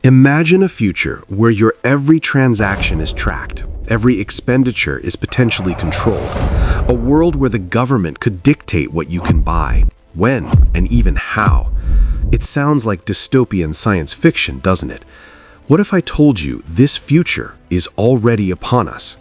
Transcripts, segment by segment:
Imagine a future where your every transaction is tracked, every expenditure is potentially controlled, a world where the government could dictate what you can buy, when, and even how. It sounds like dystopian science fiction, doesn't it? What if I told you this future is already upon us?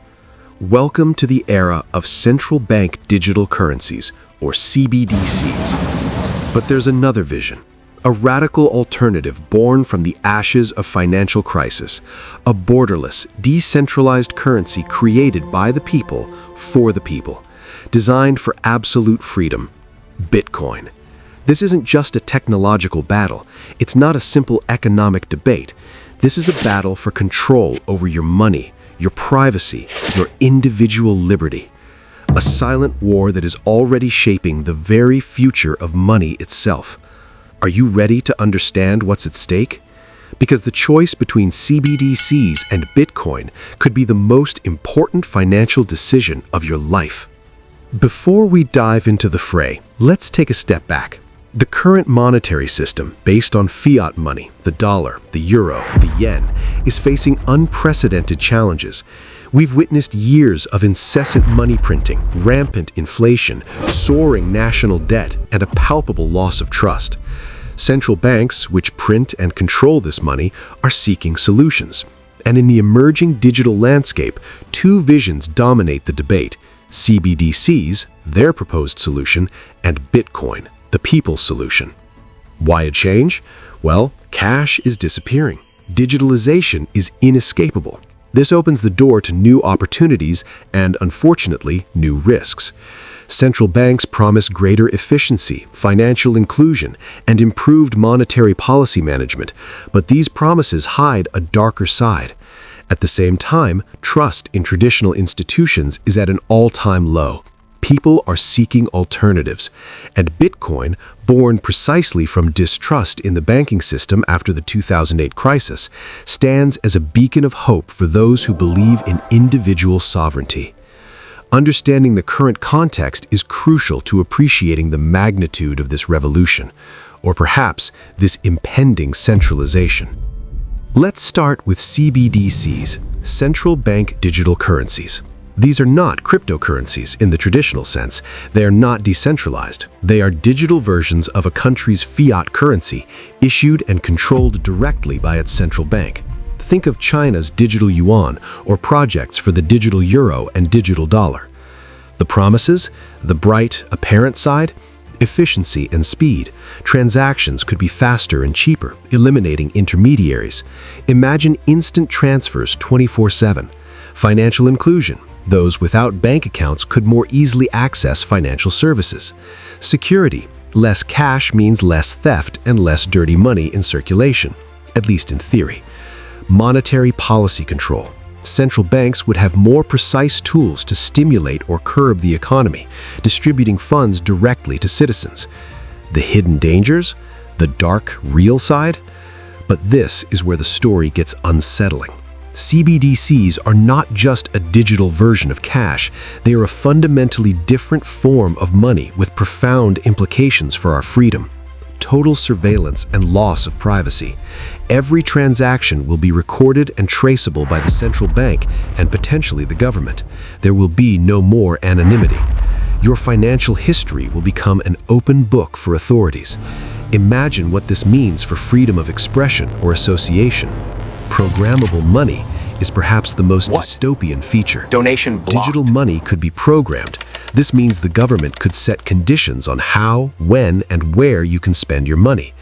Welcome to the era of Central Bank Digital Currencies, or CBDCs. But there's another vision. A radical alternative born from the ashes of financial crisis, a borderless, decentralized currency created by the people, for the people, designed for absolute freedom, Bitcoin. This isn't just a technological battle. It's not a simple economic debate. This is a battle for control over your money, your privacy, your individual liberty. A silent war that is already shaping the very future of money itself. Are you ready to understand what's at stake? Because the choice between CBDCs and Bitcoin could be the most important financial decision of your life. Before we dive into the fray, let's take a step back. The current monetary system, based on fiat money, the dollar, the euro, the yen, is facing unprecedented challenges. We've witnessed years of incessant money printing, rampant inflation, soaring national debt, and a palpable loss of trust. Central banks, which print and control this money, are seeking solutions. And in the emerging digital landscape, two visions dominate the debate: CBDCs, their proposed solution, and Bitcoin, the people's solution. Why a change? Well, cash is disappearing. Digitalization is inescapable. This opens the door to new opportunities and, unfortunately, new risks. Central banks promise greater efficiency, financial inclusion, and improved monetary policy management, but these promises hide a darker side. At the same time, trust in traditional institutions is at an all-time low. People are seeking alternatives, and Bitcoin, born precisely from distrust in the banking system after the 2008 crisis, stands as a beacon of hope for those who believe in individual sovereignty. Understanding the current context is crucial to appreciating the magnitude of this revolution, or perhaps this impending centralization. Let's start with CBDCs, Central Bank Digital Currencies. These are not cryptocurrencies in the traditional sense. They are not decentralized. They are digital versions of a country's fiat currency, issued and controlled directly by its central bank. Think of China's digital yuan or projects for the digital euro and digital dollar. The promises, the bright, apparent side, efficiency and speed. Transactions could be faster and cheaper, eliminating intermediaries. Imagine instant transfers 24/7. Financial inclusion. Those without bank accounts could more easily access financial services. Security. Less cash means less theft and less dirty money in circulation, at least in theory. Monetary policy control. Central banks would have more precise tools to stimulate or curb the economy, distributing funds directly to citizens. The hidden dangers? The dark, real side? But this is where the story gets unsettling. CBDCs are not just a digital version of cash. They are a fundamentally different form of money with profound implications for our freedom. Total surveillance and loss of privacy. Every transaction will be recorded and traceable by the central bank and potentially the government. There will be no more anonymity. Your financial history will become an open book for authorities. Imagine what this means for freedom of expression or association. Programmable money is perhaps the most dystopian feature. Donation blocked. Digital money could be programmed. This means the government could set conditions on how, when, and where you can spend your money.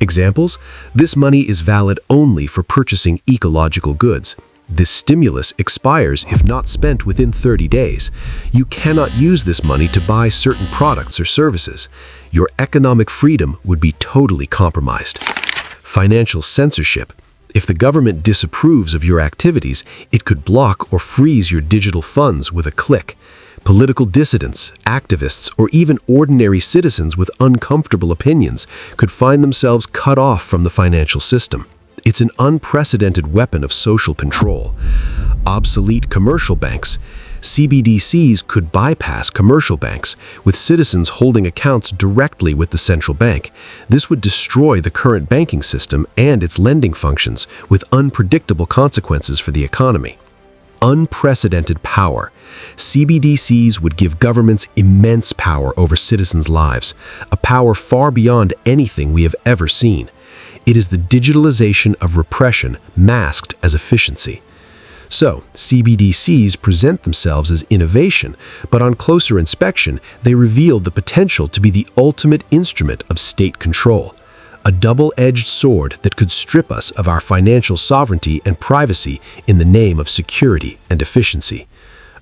Examples? This money is valid only for purchasing ecological goods. This stimulus expires if not spent within 30 days. You cannot use this money to buy certain products or services. Your economic freedom would be totally compromised. Financial censorship. If the government disapproves of your activities, it could block or freeze your digital funds with a click. Political dissidents, activists, or even ordinary citizens with uncomfortable opinions could find themselves cut off from the financial system. It's an unprecedented weapon of social control. Obsolete commercial banks. CBDCs could bypass commercial banks, with citizens holding accounts directly with the central bank. This would destroy the current banking system and its lending functions, with unpredictable consequences for the economy. Unprecedented power. CBDCs would give governments immense power over citizens' lives, a power far beyond anything we have ever seen. It is the digitalization of repression masked as efficiency. So, CBDCs present themselves as innovation, but on closer inspection, they reveal the potential to be the ultimate instrument of state control. A double-edged sword that could strip us of our financial sovereignty and privacy in the name of security and efficiency.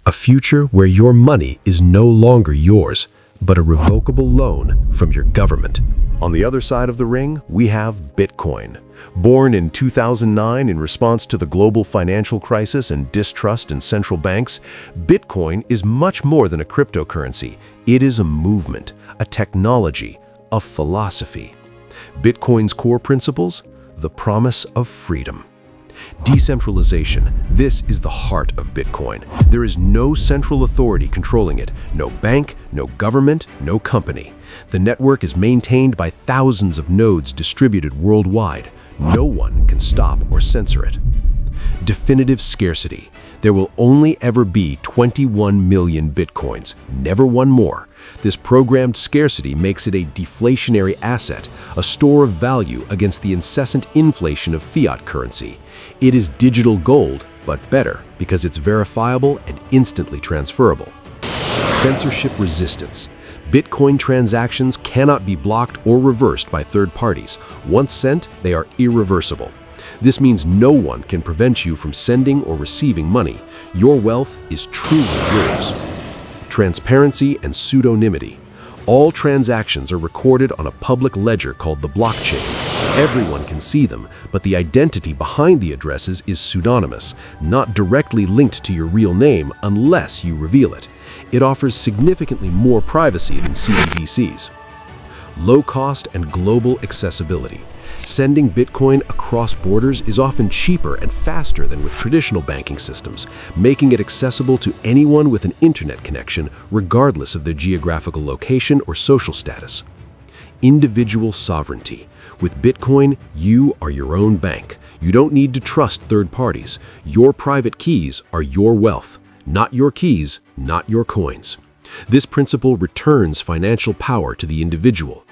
A future where your money is no longer yours, but a revocable loan from your government. On the other side of the ring, we have Bitcoin. Born in 2009 in response to the global financial crisis and distrust in central banks, Bitcoin is much more than a cryptocurrency. It is a movement, a technology, a philosophy. Bitcoin's core principles: the promise of freedom. Decentralization. This is the heart of Bitcoin. There is no central authority controlling it, no bank, no government, no company. The network is maintained by thousands of nodes distributed worldwide. No one can stop or censor it. Definitive scarcity. There will only ever be 21 million Bitcoins, never one more. This programmed scarcity makes it a deflationary asset, a store of value against the incessant inflation of fiat currency. It is digital gold, but better because it's verifiable and instantly transferable. Censorship resistance. Bitcoin transactions cannot be blocked or reversed by third parties. Once sent, they are irreversible. This means no one can prevent you from sending or receiving money. Your wealth is truly yours. Transparency and pseudonymity. All transactions are recorded on a public ledger called the blockchain. Everyone can see them, but the identity behind the addresses is pseudonymous, not directly linked to your real name unless you reveal it. It offers significantly more privacy than CBDCs. Low cost and global accessibility. Sending Bitcoin across borders is often cheaper and faster than with traditional banking systems, making it accessible to anyone with an internet connection, regardless of their geographical location or social status. Individual sovereignty. With Bitcoin, you are your own bank. You don't need to trust third parties. Your private keys are your wealth, not your keys, not your coins. This principle returns financial power to the individual.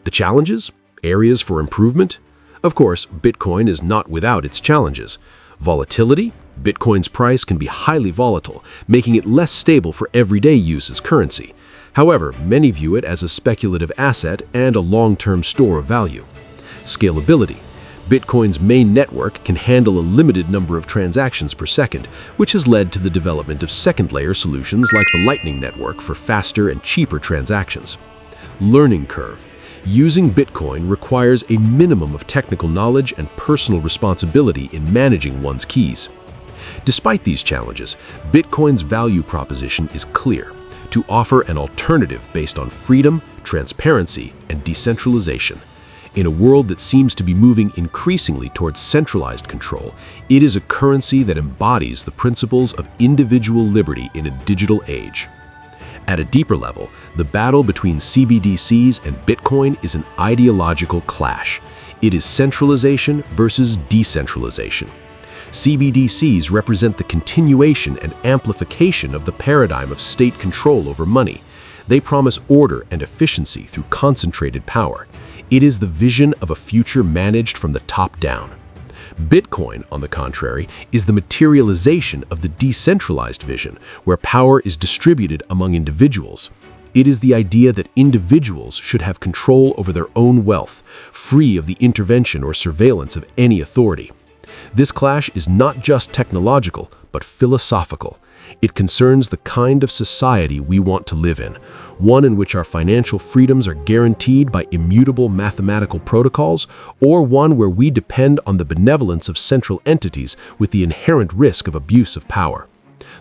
The challenges? Areas for improvement? Of course, Bitcoin is not without its challenges. Volatility? Bitcoin's price can be highly volatile, making it less stable for everyday use as currency. However, many view it as a speculative asset and a long-term store of value. Scalability. Bitcoin's main network can handle a limited number of transactions per second, which has led to the development of second-layer solutions like the Lightning Network for faster and cheaper transactions. Learning curve. Using Bitcoin requires a minimum of technical knowledge and personal responsibility in managing one's keys. Despite these challenges, Bitcoin's value proposition is clear: to offer an alternative based on freedom, transparency, and decentralization. In a world that seems to be moving increasingly towards centralized control, it is a currency that embodies the principles of individual liberty in a digital age. At a deeper level, the battle between CBDCs and Bitcoin is an ideological clash. It is centralization versus decentralization. CBDCs represent the continuation and amplification of the paradigm of state control over money. They promise order and efficiency through concentrated power. It is the vision of a future managed from the top down. Bitcoin, on the contrary, is the materialization of the decentralized vision, where power is distributed among individuals. It is the idea that individuals should have control over their own wealth, free of the intervention or surveillance of any authority. This clash is not just technological, but philosophical. It concerns the kind of society we want to live in, one in which our financial freedoms are guaranteed by immutable mathematical protocols, or one where we depend on the benevolence of central entities with the inherent risk of abuse of power.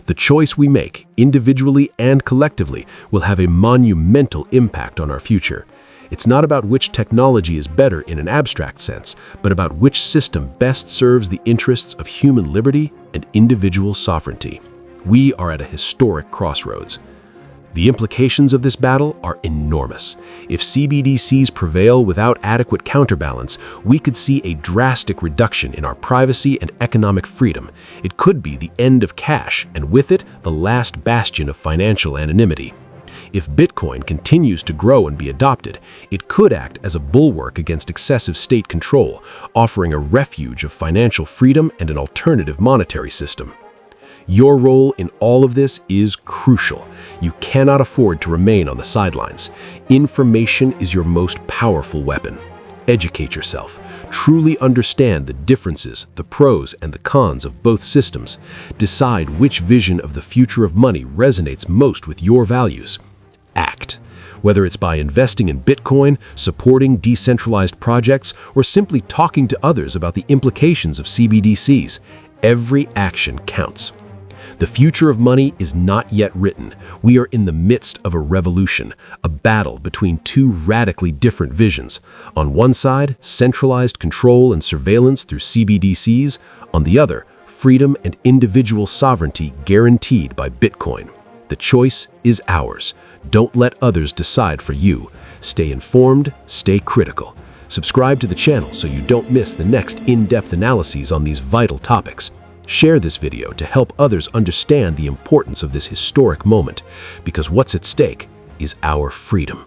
The choice we make, individually and collectively, will have a monumental impact on our future. It's not about which technology is better in an abstract sense, but about which system best serves the interests of human liberty and individual sovereignty. We are at a historic crossroads. The implications of this battle are enormous. If CBDCs prevail without adequate counterbalance, we could see a drastic reduction in our privacy and economic freedom. It could be the end of cash, and with it, the last bastion of financial anonymity. If Bitcoin continues to grow and be adopted, it could act as a bulwark against excessive state control, offering a refuge of financial freedom and an alternative monetary system. Your role in all of this is crucial. You cannot afford to remain on the sidelines. Information is your most powerful weapon. Educate yourself. Truly understand the differences, the pros and the cons of both systems. Decide which vision of the future of money resonates most with your values. Act. Whether it's by investing in Bitcoin, supporting decentralized projects, or simply talking to others about the implications of CBDCs, every action counts. The future of money is not yet written. We are in the midst of a revolution, a battle between two radically different visions. On one side, centralized control and surveillance through CBDCs. On the other, freedom and individual sovereignty guaranteed by Bitcoin. The choice is ours. Don't let others decide for you. Stay informed, stay critical. Subscribe to the channel so you don't miss the next in-depth analyses on these vital topics. Share this video to help others understand the importance of this historic moment, because what's at stake is our freedom.